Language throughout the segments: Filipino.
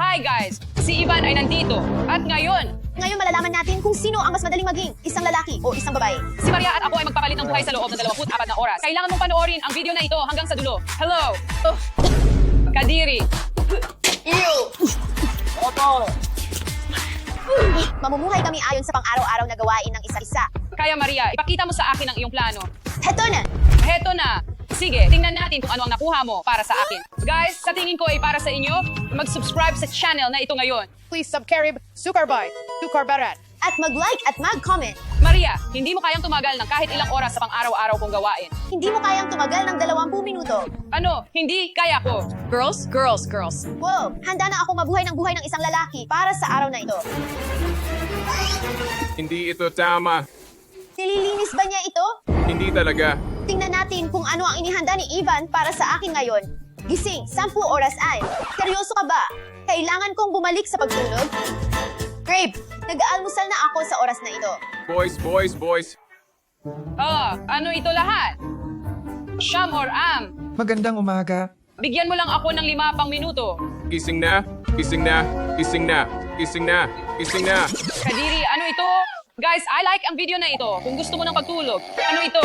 Hi guys! Si Ivan ay nandito. At ngayon, Ngayon malalaman natin kung sino ang mas madaling maging isang lalaki o isang babae. si Maria at ako ay magpapalit ng buhay sa loob ng 24 na oras. Kailangan mong panoorin ang video na ito hanggang sa dulo. Hello! Kadiri! Mamumuhay kami ayon sa pang-araw-araw na gawain ng isa-isa. Kaya Maria, ipakita mo sa akin ang iyong plano. Heto na! Heto na! Sige, tingnan natin kung ano ang nakuha mo para sa akin. Guys, sa tingin ko ay para sa inyo, mag-subscribe sa channel na ito ngayon. Please subscribe Sukarbay to Karbarat. At mag-like at mag-comment. Maria, hindi mo kayang tumagal ng kahit ilang oras sa pang-araw-araw kong gawain. Hindi mo kayang tumagal ng 20 minuto. Ano? Hindi kaya ko. Girls, girls, girls. Wow, handa na akong mabuhay ng buhay ng isang lalaki para sa araw na ito. Hindi ito tama. Nililinis ba niya ito? Hindi talaga. Tingnan natin kung ano ang inihanda ni Ivan para sa akin ngayon. Gising, 10 oras ay. Seryoso ka ba? Kailangan kong bumalik sa pagtulog? Grabe, nag-aalmusal na ako sa oras na ito. Boys, boys, boys. Ano ito lahat? Siyam or am? Magandang umaga. Bigyan mo lang ako ng 5 pang minuto. Gising na, gising na, gising na, gising na, gising na. Kadiri, ano ito? Guys, I like ang video na ito. Kung gusto mo ng pagtulog. Ano ito?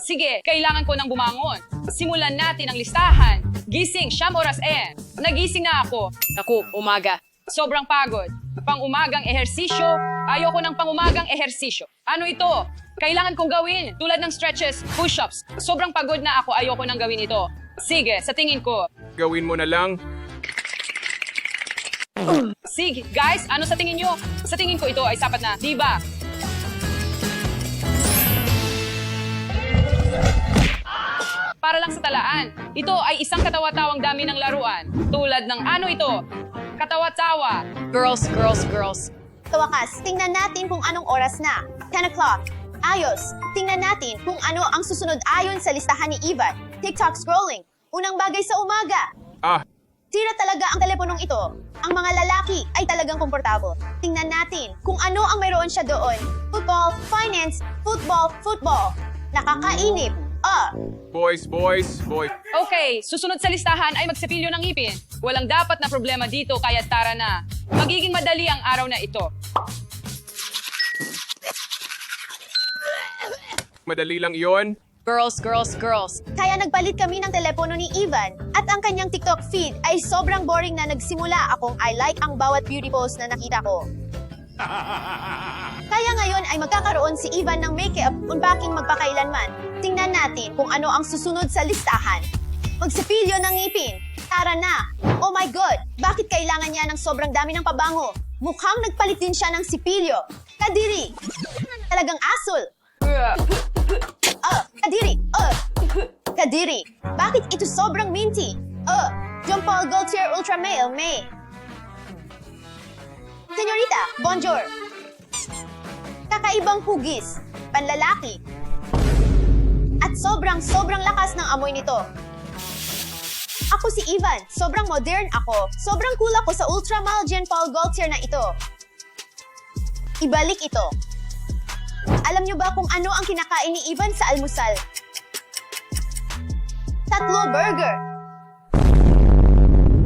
Sige, kailangan ko ng bumangon. Simulan natin ang listahan. Gising, siyam oras eh. Nagising na ako. Naku, umaga. Sobrang pagod. Pang-umagang ehersisyo. Ayoko ng pang-umagang ehersisyo. Ano ito? Kailangan kong gawin. Tulad ng stretches, push-ups. Sobrang pagod na ako. Ayoko nang gawin ito. Sige, sa tingin ko. Gawin mo na lang. Sige, guys, ano sa tingin nyo? Sa tingin ko ito ay sapat na, di ba? Para lang sa talaan, ito ay isang katawa-tawang dami ng laruan. Tulad ng ano ito? Katawa-tawa. Girls, girls, girls. Sa wakas, tingnan natin kung anong oras na. 10 o'clock. Ayos. Tingnan natin kung ano ang susunod ayon sa listahan ni Ivan. TikTok scrolling. Unang bagay sa umaga. Ah, Tira talaga ang teleponong ito. Ang mga lalaki ay talagang komportable. Tingnan natin kung ano ang mayroon siya doon. Football, finance, football, football. Nakakainip. boys, boys, boys. Okay, susunod sa listahan ay magsipilyo ng ngipin. Walang dapat na problema dito kaya tara na. Magiging madali ang araw na ito. Madali lang iyon. Girls, girls, girls. Kaya nagpalit kami ng telepono ni Ivan at ang kanyang TikTok feed ay sobrang boring na nagsimula akong I like ang bawat beauty post na nakita ko. Kaya ngayon ay magkakaroon si Ivan ng makeup unbaking magpakailanman. Tingnan natin kung ano ang susunod sa listahan. Magsipilyo ng ngipin. Tara na! Oh my God! Bakit kailangan niya ng sobrang dami ng pabango? Mukhang nagpalit din siya ng sipilyo. Kadiri! Talagang asul! Kadiri! Kadiri! Bakit ito sobrang minty? John Paul Gaultier Ultra Male May. Senyorita, bonjour! Kakaibang hugis, panlalaki. At sobrang lakas ng amoy nito. Ako si Ivan, sobrang modern ako. Sobrang cool ako sa Ultra Male Jean Paul Gaultier na ito. Ibalik ito. Alam niyo ba kung ano ang kinakain ni Ivan sa almusal? 3 burger.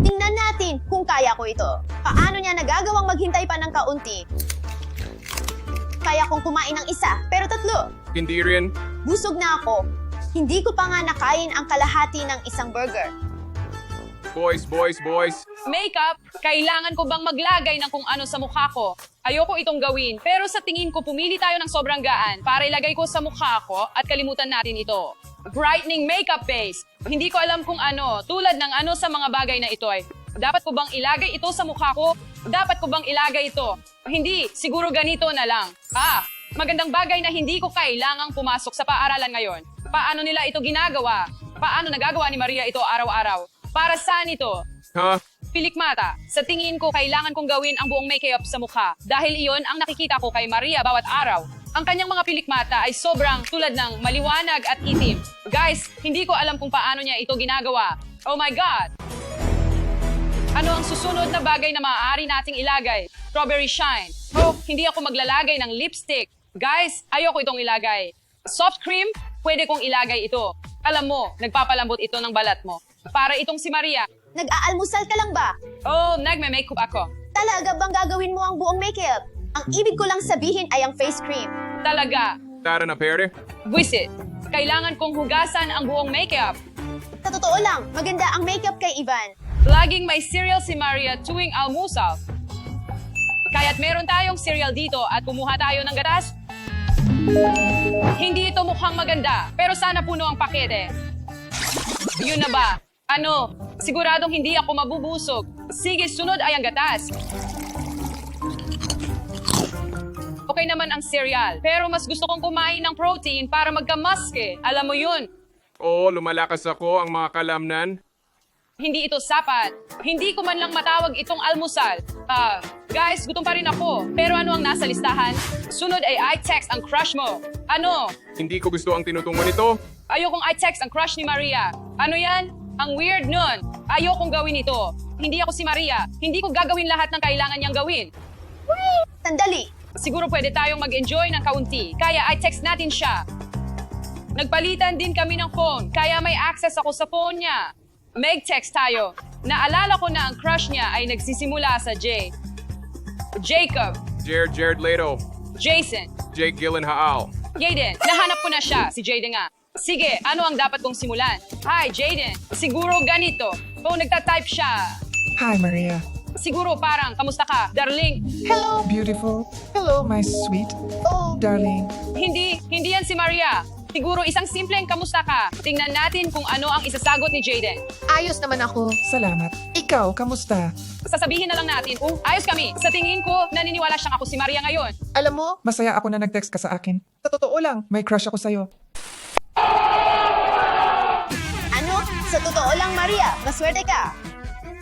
Tingnan natin kung kaya ko ito. Paano niya nagagawang maghintay pa ng kaunti? Kaya kong kumain ng isa, pero 3. Hindi rin. Busog na ako. Hindi ko pa nga nakain ang kalahati ng isang burger. Boys, boys, boys. Makeup, kailangan ko bang maglagay ng kung ano sa mukha ko? Ayoko itong gawin, pero sa tingin ko pumili tayo ng sobrang gaan para ilagay ko sa mukha ko at kalimutan natin ito. Brightening makeup base. Hindi ko alam kung ano, tulad ng ano sa mga bagay na ito ay. Dapat ko bang ilagay ito sa mukha ko? Dapat ko bang ilagay ito? Hindi, siguro ganito na lang. Magandang bagay na hindi ko kailangang pumasok sa paaralan ngayon. Paano nila ito ginagawa? Paano nagagawa ni Maria ito araw-araw? Para saan ito? Ha? Pilikmata, sa tingin ko kailangan kong gawin ang buong makeup sa mukha dahil iyon ang nakikita ko kay Maria bawat araw. Ang kanyang mga pilikmata ay sobrang tulad ng maliwanag at itim. Guys, hindi ko alam kung paano niya ito ginagawa. Oh my God! Ano ang susunod na bagay na maaari nating ilagay? Strawberry shine. Hindi ako maglalagay ng lipstick. Guys, ayoko itong ilagay. Soft cream, pwede kong ilagay ito. Alam mo, nagpapalambot ito ng balat mo. Para itong si Maria. Nag-aalmusal ka lang ba? Oh, nagme-makeup ako. Talaga bang gagawin mo ang buong makeup? Ang ibig ko lang sabihin ay ang face cream. Talaga. Tara na, pere. Visit. Kailangan kong hugasan ang buong makeup. Sa totoo lang, maganda ang makeup kay Ivan. Laging may cereal si Maria tuwing almusal. Kaya't meron tayong cereal dito at kumuha tayo ng gatas. Hindi ito mukhang maganda, pero sana puno ang pakete. Yun na ba? Ano? Siguradong hindi ako mabubusog. Sige, sunod ay ang gatas. Okay naman ang cereal, pero mas gusto kong kumain ng protein para magkamaske. Alam mo yun. Oo, lumalakas ako ang mga kalamnan. Hindi ito sapat. Hindi ko man lang matawag itong almusal. Guys, gutom pa rin ako. Pero ano ang nasa listahan? Sunod ay i-text ang crush mo. Ano? Hindi ko gusto ang tinutungo nito. Ayokong i-text ang crush ni Maria. Ano yan? Ang weird nun. Ayokong gawin ito. Hindi ako si Maria. Hindi ko gagawin lahat ng kailangan niyang gawin. Sandali. Siguro pwede tayong mag-enjoy ng kaunti. Kaya i-text natin siya. Nagpalitan din kami ng phone. Kaya may access ako sa phone niya. Mag-text tayo. Naalala ko na ang crush niya ay nagsisimula sa J. Jacob. Jared Leto. Jason. Jake Gyllenhaal. Jaden. Nahanap ko na siya. Si Jaden nga. Sige, ano ang dapat kong simulan? Hi, Jaden. Siguro ganito. Oh, nagtatype siya. Hi, Maria. Siguro parang, kamusta ka? Darling. Hello, beautiful. Hello, my sweet. Oh, Darling. Hindi yan si Maria. Siguro isang simpleng kamusta ka. Tingnan natin kung ano ang isasagot ni Jaden. Ayos naman ako. Salamat. Ikaw, kamusta? Sasabihin na lang natin, ayos kami. Sa tingin ko, naniniwala siyang ako si Maria ngayon. Alam mo, Masaya ako na nag-text ka sa akin. Sa totoo lang, may crush ako sa'yo. ano? Sa totoo lang, Maria, maswerte ka.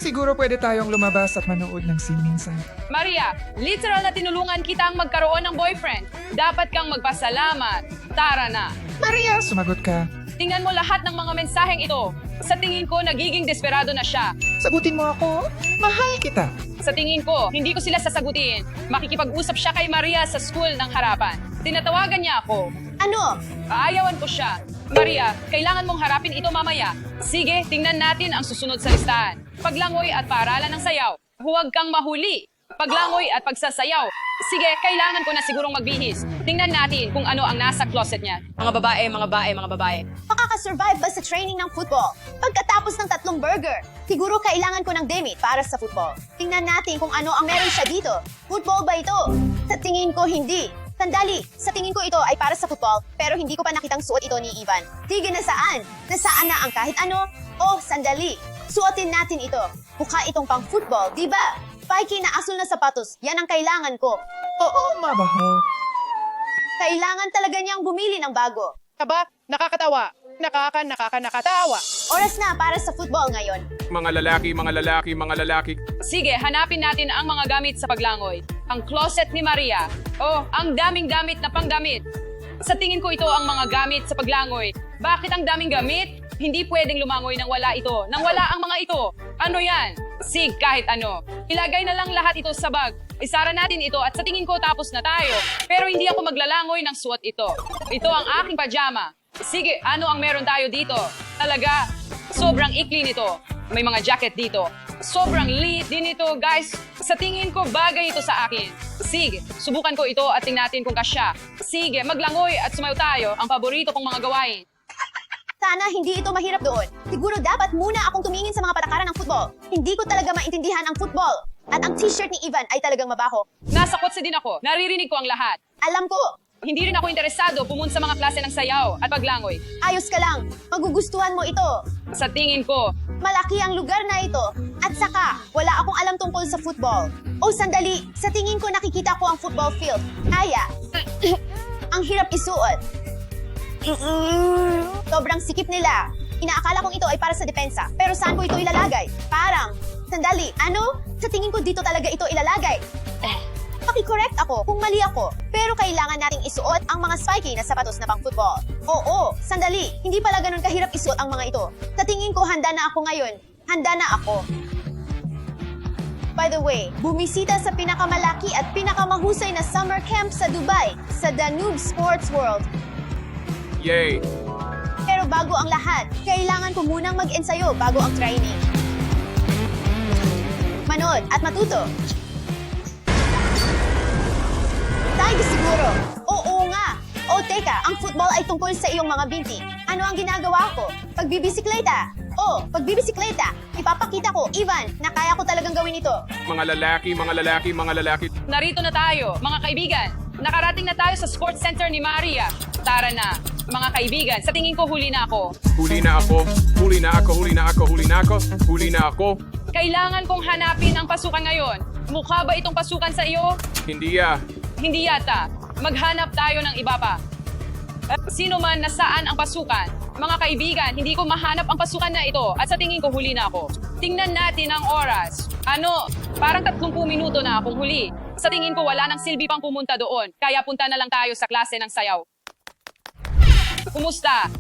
Siguro pwede tayong lumabas at manood ng scene minsan. Maria, literal na tinulungan kitang magkaroon ng boyfriend. Dapat kang magpasalamat. Tara na. Maria, sumagot ka. Tingnan mo lahat ng mga mensaheng ito. Sa tingin ko, nagiging desperado na siya. Sagutin mo ako. Mahal kita. Sa tingin ko, hindi ko sila sasagutin. Makikipag-usap siya kay Maria sa school ng harapan. Tinatawagan niya ako. Ano? Aayawan ko siya. Maria, kailangan mong harapin ito mamaya. Sige, tingnan natin ang susunod sa listahan. Paglangoy at paaralan ng sayaw. Huwag kang mahuli. Paglangoy at pagsasayaw. Sige, kailangan ko na sigurong magbihis. Tingnan natin kung ano ang nasa closet niya. Mga babae. Makakasurvive ba sa training ng football? Pagkatapos ng 3 burger, siguro kailangan ko ng demit para sa football. Tingnan natin kung ano ang meron siya dito. Football ba ito? Sa tingin ko, hindi. Sandali, sa tingin ko ito ay para sa football, pero hindi ko pa nakitang suot ito ni Ivan. Sige, nasaan? Nasaan na ang kahit ano? Oh, sandali. Suotin natin ito. Mukha itong pang football, di ba? Spikey na asul na sapatos, yan ang kailangan ko. Oo, mabaho. Kailangan talaga niyang bumili ng bago. Aba, nakakatawa. Nakakatawa. Oras na para sa football ngayon. Mga lalaki. Sige, hanapin natin ang mga gamit sa paglangoy. Ang closet ni Maria. Oh, ang daming gamit na panggamit. Sa tingin ko ito ang mga gamit sa paglangoy. Bakit ang daming gamit? Hindi pwedeng lumangoy nang wala ito. Nang wala ang mga ito. Ano yan? Sig, kahit ano. Ilagay na lang lahat ito sa bag. Isara natin ito at sa tingin ko tapos na tayo. Pero hindi ako maglalangoy ng suot ito. Ito ang aking pajama. Sige, ano ang meron tayo dito? Talaga, sobrang ikli nito. May mga jacket dito. Sobrang liit din ito, guys. Sa tingin ko, bagay ito sa akin. Sige, subukan ko ito at tingnan natin kung kasya. Sige, maglangoy at sumayo tayo. Ang paborito kong mga gawain. Sana hindi ito mahirap doon. Siguro dapat muna akong tumingin sa mga patakaran ng football. Hindi ko talaga maintindihan ang football. At ang t-shirt ni Ivan ay talagang mabaho. Nasa kotse din ako. Naririnig ko ang lahat. Alam ko, Hindi rin ako interesado pumunta sa mga klase ng sayaw at paglangoy. ayos ka lang. Magugustuhan mo ito. Sa tingin ko, Malaki ang lugar na ito. At saka, wala akong alam tungkol sa football. Oh, sandali. Sa tingin ko nakikita ko ang football field. Kaya, ang hirap isuot. Sobrang sikip nila. Inaakala kong ito ay para sa depensa. Pero saan ko ito ilalagay? Parang, sandali, ano? Sa tingin ko dito talaga ito ilalagay. Paki-correct ako kung mali ako. Pero kailangan nating isuot ang mga spiky na sapatos na pang-football. Oo, sandali. Hindi pala ganun kahirap isuot ang mga ito. Sa tingin ko, handa na ako ngayon. Handa na ako. By the way, bumisita sa pinakamalaki at pinakamahusay na summer camp sa Dubai, sa Danube Sports World. Yay! Pero bago ang lahat, kailangan ko munang mag-ensayo bago ang training. manood at matuto. Tayo siguro. Oo nga. O teka, ang football ay tungkol sa iyong mga binti. Ano ang ginagawa ko? Pagbibisikleta. Pagbibisikleta. Ipapakita ko, Ivan, na kaya ko talagang gawin ito. Mga lalaki, mga lalaki, mga lalaki. Narito na tayo, mga kaibigan. Nakarating na tayo sa sports center ni Maria. Tara na, mga kaibigan. Sa tingin ko, huli na ako. Huli na ako, huli na ako, huli na ako, huli na ako, huli na ako. Kailangan kong hanapin ang pasukan ngayon. Mukha ba itong pasukan sa iyo? Hindi Hindi yata. Maghanap tayo ng iba pa. Sino man nasaan ang pasukan? Mga kaibigan, hindi ko mahanap ang pasukan na ito at sa tingin ko huli na ako. Tingnan natin ang oras. Parang 30 minuto na akong huli. Sa tingin ko wala nang silbi pang pumunta doon, kaya punta na lang tayo sa klase ng sayaw. Kumusta?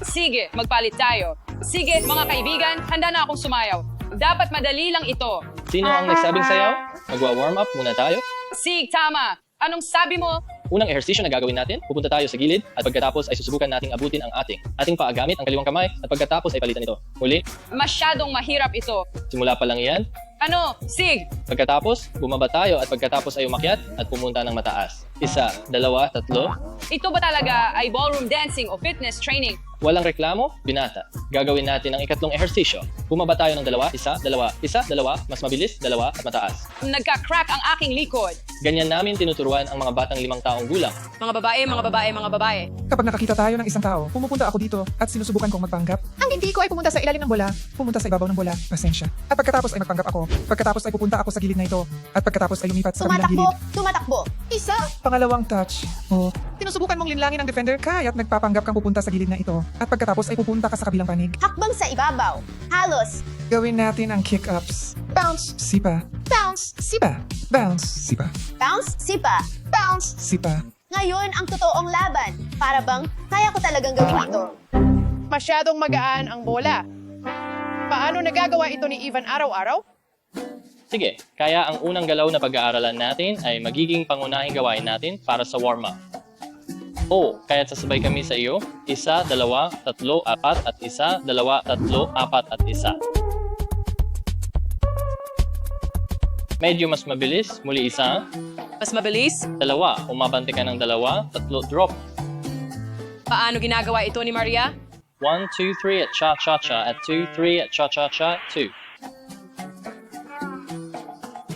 Sige, magpalit tayo. Sige, mga kaibigan, handa na akong sumayaw. Dapat madali lang ito. Sino ang nagsabing sayaw? Magwa-warm up muna tayo. Sig, tama. Anong sabi mo? Unang ehersisyo na gagawin natin, pupunta tayo sa gilid at pagkatapos ay susubukan nating abutin ang ating paa gamit ang kaliwang kamay at pagkatapos ay palitan ito. Muli, Masyadong mahirap ito. simula pa lang iyan. Sig, Pagkatapos, bumaba tayo at pagkatapos ay umakyat at pumunta ng mataas. 1, 2, 3. ito ba talaga ay ballroom dancing o fitness training? Walang reklamo, binata. Gagawin natin ang ikatlong ehersisyo. Bumaba tayo ng 2, 1, 2, 1, 2, mas mabilis, 2 at mataas. Nagka-crack ang aking likod. Ganyan namin tinuturuan ang mga batang 5 taong gulang. Mga babae, mga babae, mga babae. Kapag nakakita tayo ng isang tao, pumupunta ako dito at sinusubukan kong magpanggap. Ang hindi ko ay pumunta sa ilalim ng bola. Pumunta sa ibabaw ng bola, pasensya. At pagkatapos ay magpanggap ako. Pagkatapos ay pupunta ako sa gilid na ito. At pagkatapos ay lumipat sa kabilang Tumatakbo, gilid. tumatakbo. Isa. Pangalawang touch. Sinusubukan mong linlangin ang defender kaya't nagpapanggap kang pupunta sa gilid na ito. At pagkatapos ay pupunta ka sa kabilang panig. Hakbang sa ibabaw. Halos. Gawin natin ang kick-ups. Bounce, sipa. Bounce, sipa. Bounce, sipa. Bounce, sipa. Bounce, sipa. Ngayon ang totoong laban. Para bang, kaya ko talagang gawin ito. Masyadong magaan ang bola. Paano nagagawa ito ni Ivan araw-araw? Sige, kaya ang unang galaw na pag-aaralan natin ay magiging pangunahing gawain natin para sa warm-up. Kaya't sasabay kami sa iyo. 1, 2, 3, 4 at 1, 2, 3, 4 at 1. Medyo mas mabilis. Muli 1, Mas mabilis? 2, umabante ka ng 2, 3, drop. Paano ginagawa ito ni Maria? 1, 2, 3 at cha-cha-cha at 2, 3 at cha-cha-cha, 2.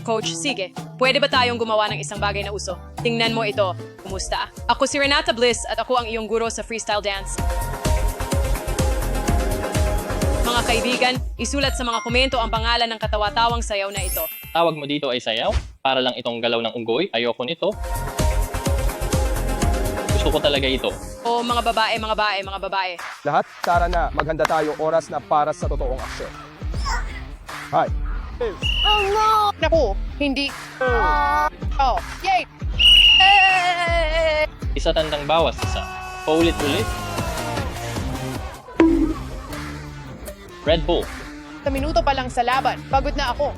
Coach, sige. Pwede ba tayong gumawa ng isang bagay na uso? Tingnan mo ito. Kumusta? Ako si Renata Bliss at ako ang iyong guro sa freestyle dance. Mga kaibigan, isulat sa mga komento ang pangalan ng katawa-tawang sayaw na ito. Tawag mo dito ay sayaw. Para lang itong galaw ng unggoy. Ayoko nito. Gusto ko talaga ito. Mga babae, mga babae, mga babae. Lahat, tara na. Maghanda tayo, oras na para sa totoong aksyon. Hi. Naku, hindi. Yay! Isa tandang bawas isa. Paulit-ulit. Red Bull. Sa minuto pa lang sa laban, pagod na ako.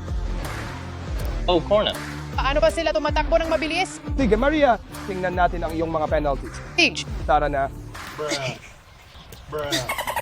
Corner. Paano ba sila tumatakbo ng mabilis? Sige, Maria. Tingnan natin ang iyong mga penalties. Tige, Tara na.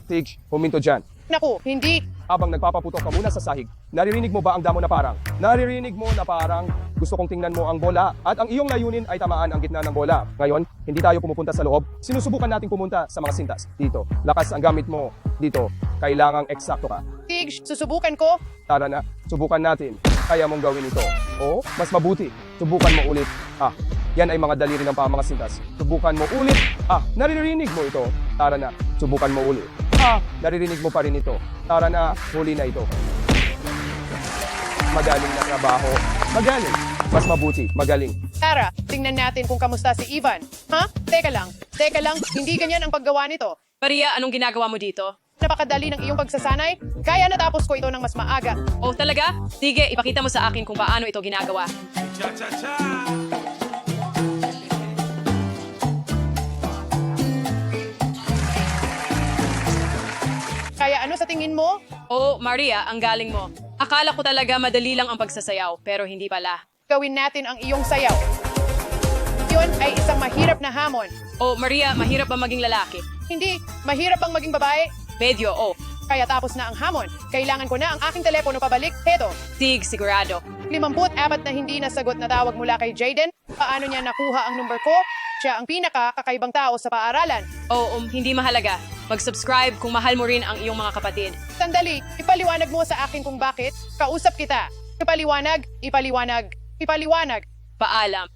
Tig, huminto dyan. naku, hindi. Habang nagpapaputok ka muna sa sahig, naririnig mo ba ang damo na parang? Naririnig mo na parang gusto kong tingnan mo ang bola at ang iyong layunin ay tamaan ang gitna ng bola. Ngayon, hindi tayo pumupunta sa loob. Sinusubukan nating pumunta sa mga sintas. Dito, lakas ang gamit mo. Dito, kailangang eksakto ka. Tige, susubukan ko. Tara na, subukan natin. Kaya mong gawin ito. O, mas mabuti, subukan mo ulit. Yan ay mga daliri ng mga sintas. Subukan mo ulit. Naririnig mo ito. Tara na, subukan mo ulit. Naririnig mo pa rin ito. Tara na, huli na ito. Magaling na trabaho. Magaling. Mas mabuti, magaling. Tara, tingnan natin kung kamusta si Ivan. Teka lang, hindi ganyan ang paggawa nito. Maria, anong ginagawa mo dito? Napakadali ng iyong pagsasanay. Kaya natapos ko ito ng mas maaga. Talaga? Sige, ipakita mo sa akin kung paano ito ginagawa. Kaya ano sa tingin mo? Maria, ang galing mo. Akala ko talaga madali lang ang pagsasayaw, pero hindi pala. Gawin natin ang iyong sayaw. Yun ay isang mahirap na hamon. Maria, mahirap ba maging lalaki? Hindi, mahirap bang maging babae? Medyo, Kaya tapos na ang hamon. Kailangan ko na ang aking telepono pabalik. Heto, Tig, sigurado. 54 na hindi nasagot na tawag mula kay Jaden. Paano niya nakuha ang number ko? Siya ang pinaka-kakaibang tao sa paaralan. Oo, hindi mahalaga. Mag-subscribe kung mahal mo rin ang iyong mga kapatid. Sandali, ipaliwanag mo sa akin kung bakit. Kausap kita. Ipaliwanag, ipaliwanag, ipaliwanag. Paalam.